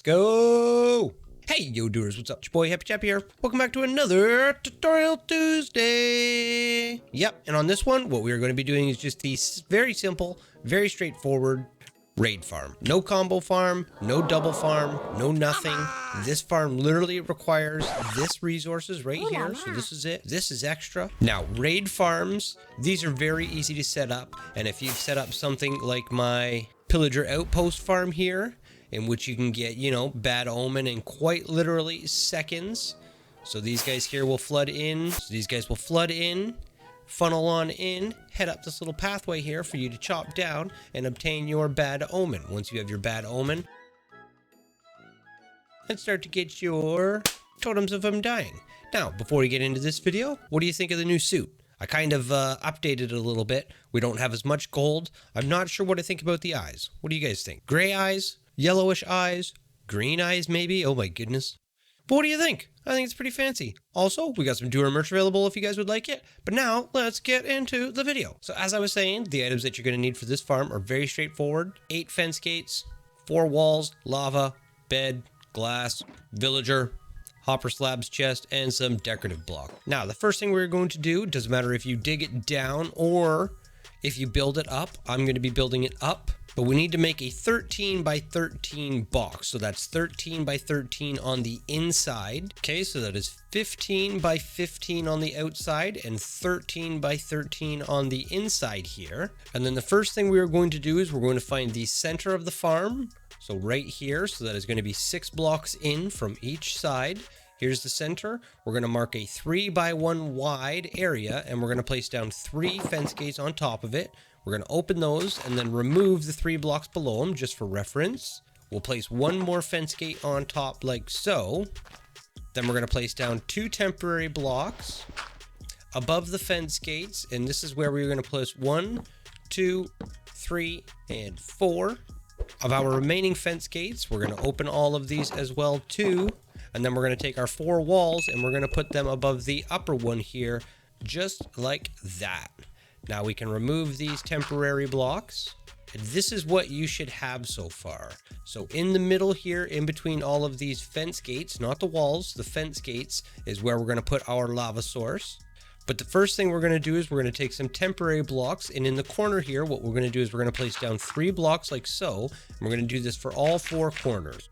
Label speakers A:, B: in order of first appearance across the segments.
A: Go! Hey, yo doers, what's up? It's your boy Happy Chap here. Welcome back to another Tutorial Tuesday. Yep, and on this one, what we are going to be doing is just the very simple, very straightforward raid farm. No combo farm, no double farm, no nothing. This farm literally requires this resources right here. So this is it. This is extra. Now, raid farms, these are very easy to set up. And if you've set up something like my Pillager Outpost farm here, in which you can get, you know, Bad Omen in quite literally seconds. So these guys here will flood in. Funnel on in, head up this little pathway here for you to chop down and obtain your Bad Omen. Once you have your Bad Omen, and start to get your totems of them dying. Now, before we get into this video, what do you think of the new suit? I kind of updated it a little bit. We don't have as much gold. I'm not sure what to think about the eyes. What do you guys think? Gray eyes? Yellowish eyes? Green eyes maybe? Oh my goodness. But what do you think? I think it's pretty fancy. Also, we got some doer merch available if you guys would like it. But now, let's get into the video. So as I was saying, the items that you're going to need for this farm are very straightforward. 8 fence gates, 4 walls, lava, bed, glass, villager, hopper slabs chest, and some decorative block. Now, the first thing we're going to do, doesn't matter if you dig it down or if you build it up. I'm going to be building it up. But we need to make a 13 by 13 box. So that's 13 by 13 on the inside. Okay, so that is 15 by 15 on the outside and 13 by 13 on the inside here. And then the first thing we are going to do is we're going to find the center of the farm. So right here, so that is going to be 6 blocks in from each side. Here's the center. We're going to mark a 3 by 1 wide area and we're going to place down 3 fence gates on top of it. We're going to open those and then remove the 3 blocks below them just for reference. We'll place 1 more fence gate on top like so. Then we're going to place down 2 temporary blocks above the fence gates. And this is where we're going to place 1, 2, 3, and 4 of our remaining fence gates. We're going to open all of these as well too. And then we're going to take our 4 walls and we're going to put them above the upper one here, just like that. Now we can remove these temporary blocks. And this is what you should have so far. So in the middle here, in between all of these fence gates, not the walls, the fence gates is where we're going to put our lava source. But the first thing we're going to do is we're going to take some temporary blocks. And in the corner here, what we're going to do is we're going to place down 3 blocks like so. And we're going to do this for all 4 corners.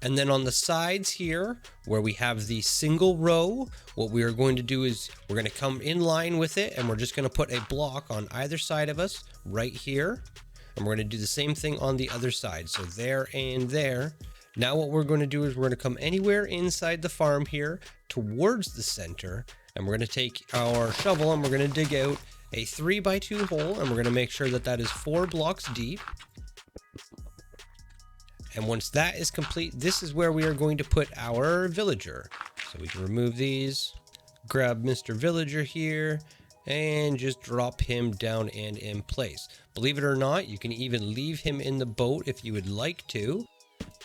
A: And then on the sides here, where we have the single row, what we are going to do is we're going to come in line with it and we're just going to put a block on either side of us right here. And we're going to do the same thing on the other side. So there and there. Now what we're going to do is we're going to come anywhere inside the farm here towards the center. And we're going to take our shovel and we're going to dig out a 3 by 2 hole. And we're going to make sure that that is 4 blocks deep. And once that is complete, this is where we are going to put our villager. So we can remove these, grab Mr. Villager here, and just drop him down and in place. Believe it or not, you can even leave him in the boat if you would like to.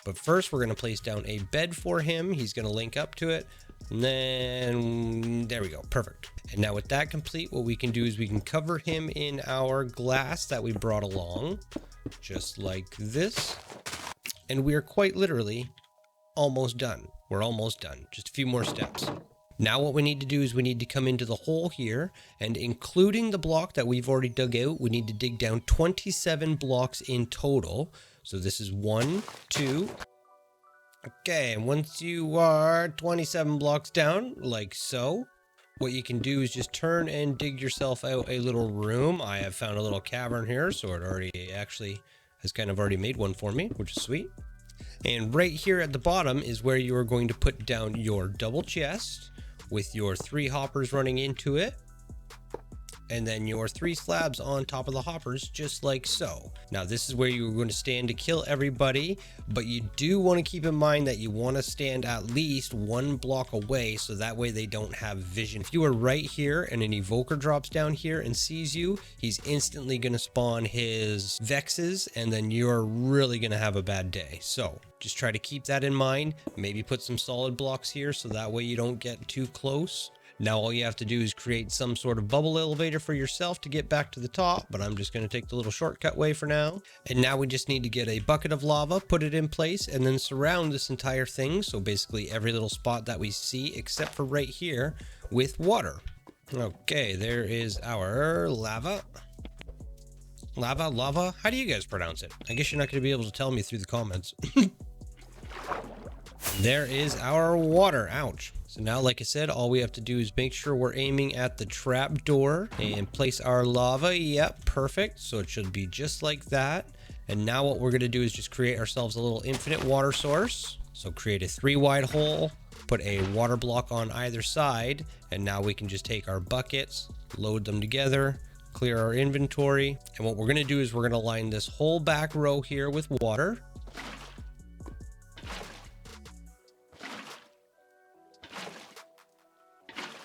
A: But first, we're going to place down a bed for him. He's going to link up to it. And then, there we go. Perfect. And now with that complete, what we can do is we can cover him in our glass that we brought along. Just like this. And we are quite literally almost done. We're almost done. Just a few more steps. Now what we need to do is we need to come into the hole here, and including the block that we've already dug out, we need to dig down 27 blocks in total. So this is 1, 2. Okay, and once you are 27 blocks down, like so, what you can do is just turn and dig yourself out a little room. I have found a little cavern here, so it already actually has kind of already made one for me, which is sweet. And right here at the bottom is where you are going to put down your double chest with your 3 hoppers running into it. And then your 3 slabs on top of the hoppers, just like so. Now this is where you're going to stand to kill everybody, but you do want to keep in mind that you want to stand at least 1 block away, so that way they don't have vision. If you are right here and an evoker drops down here and sees you, he's instantly going to spawn his vexes, and then you're really going to have a bad day. So just try to keep that in mind. Maybe put some solid blocks here so that way you don't get too close. Now all you have to do is create some sort of bubble elevator for yourself to get back to the top, but I'm just going to take the little shortcut way for now. And now we just need to get a bucket of lava, put it in place, and then surround this entire thing. So basically every little spot that we see, except for right here, with water. Okay, there is our lava. Lava. How do you guys pronounce it? I guess you're not going to be able to tell me through the comments. There is our water. Ouch. So now, like I said, all we have to do is make sure we're aiming at the trap door and place our lava. Yep, perfect. So it should be just like that. And now what we're going to do is just create ourselves a little infinite water source. So create a 3-wide hole, put a water block on either side, and now we can just take our buckets, load them together, clear our inventory. And what we're going to do is we're going to line this whole back row here with water.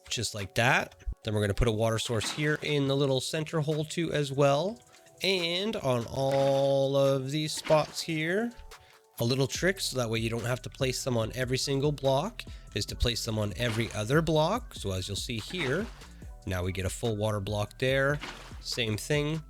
A: Just like that. Then we're going to put a water source here in the little center hole too as well. And on all of these spots here, a little trick so that way you don't have to place them on every single block is to place them on every other block. So as you'll see here, now we get a full water block there. Same thing.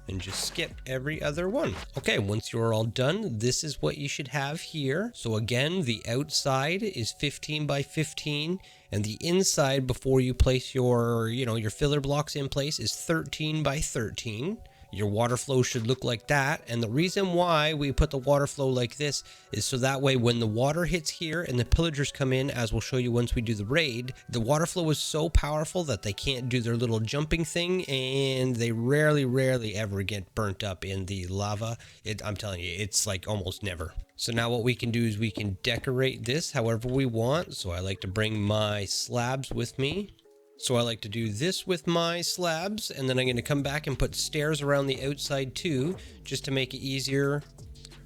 A: And just skip every other one. Okay, once you're all done, this is what you should have here. So again, the outside is 15 by 15, and the inside before you place your, your filler blocks in place is 13 by 13. Your water flow should look like that. And the reason why we put the water flow like this is so that way when the water hits here and the pillagers come in, as we'll show you once we do the raid, the water flow is so powerful that they can't do their little jumping thing, and they rarely ever get burnt up in the lava. I'm telling you, it's like almost never. So now what we can do is we can decorate this however we want. So I like to bring my slabs with me. So I like to do this with my slabs, and then I'm going to come back and put stairs around the outside too, just to make it easier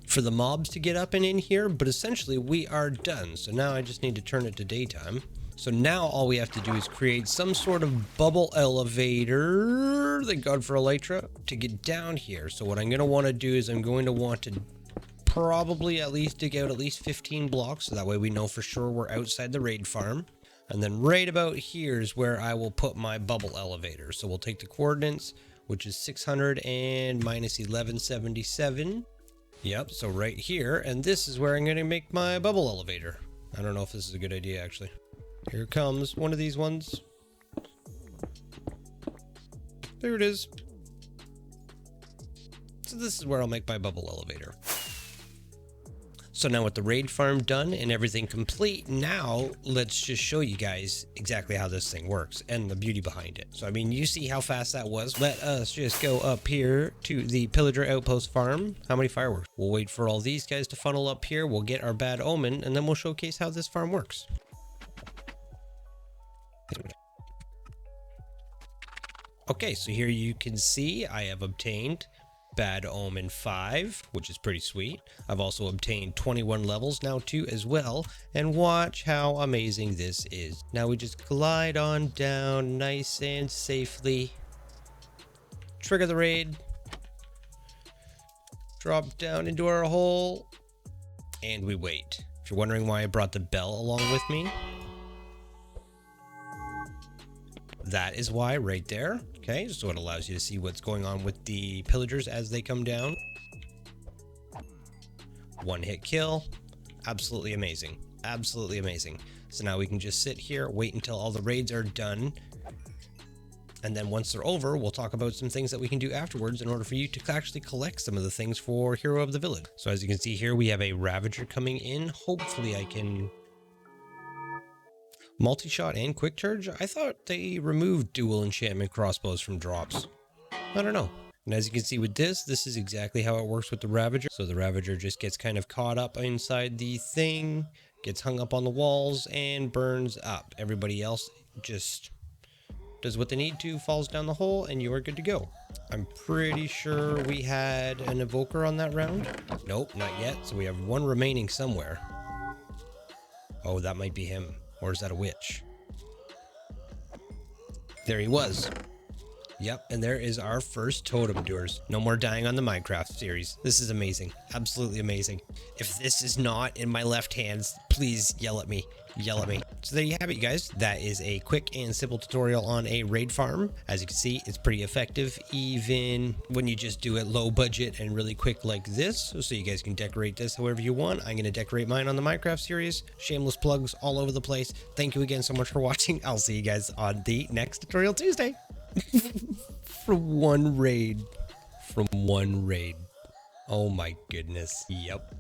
A: for the mobs to get up and in here. But essentially we are done. So now I just need to turn it to daytime. So now all we have to do is create some sort of bubble elevator, thank God for Elytra, to get down here. So what I'm going to want to do is I'm going to want to probably at least dig out at least 15 blocks, so that way we know for sure we're outside the raid farm. And then right about here is where I will put my bubble elevator. So we'll take the coordinates, which is 600 and minus 1177. Yep, so right here. And this is where I'm going to make my bubble elevator. I don't know if this is a good idea, actually. Here comes one of these ones. There it is. So this is where I'll make my bubble elevator. So now with the raid farm done and everything complete, now let's just show you guys exactly how this thing works and the beauty behind it. So I mean, you see how fast that was. Let us just go up here to the pillager outpost farm. How many fireworks? We'll wait for all these guys to funnel up here. We'll get our bad omen, and then we'll showcase how this farm works. Okay, so here you can see I have obtained Bad Omen 5, which is pretty sweet. I've also obtained 21 levels now too as well, and watch how amazing this is. Now we just glide on down nice and safely, trigger the raid, drop down into our hole, and we wait. If you're wondering why I brought the bell along with me, that is why right there. Okay, so it allows you to see what's going on with the pillagers as they come down. One hit kill. Absolutely amazing. Absolutely amazing. So now we can just sit here, wait until all the raids are done. And then once they're over, we'll talk about some things that we can do afterwards in order for you to actually collect some of the things for Hero of the Village. So as you can see here, we have a Ravager coming in. Hopefully I can multi-shot and quick charge. I thought they removed dual enchantment crossbows from drops. I don't know. And as you can see with this is exactly how it works with the Ravager. So the Ravager just gets kind of caught up inside the thing, gets hung up on the walls, and burns up. Everybody else just does what they need to, falls down the hole, and you are good to go. I'm pretty sure we had an evoker on that round. Nope, not yet. So we have one remaining somewhere. Oh, that might be him. Or is that a witch? There he was. Yep, and there is our first totem doers. No more dying on the Minecraft series. This is amazing. Absolutely amazing. If this is not in my left hands, please yell at me. Yell at me. So there you have it, you guys. That is a quick and simple tutorial on a raid farm. As you can see, it's pretty effective even when you just do it low budget and really quick like this. So you guys can decorate this however you want. I'm going to decorate mine on the Minecraft series. Shameless plugs all over the place. Thank you again so much for watching. I'll see you guys on the next Tutorial Tuesday. From one raid. From one raid. Oh my goodness. Yep.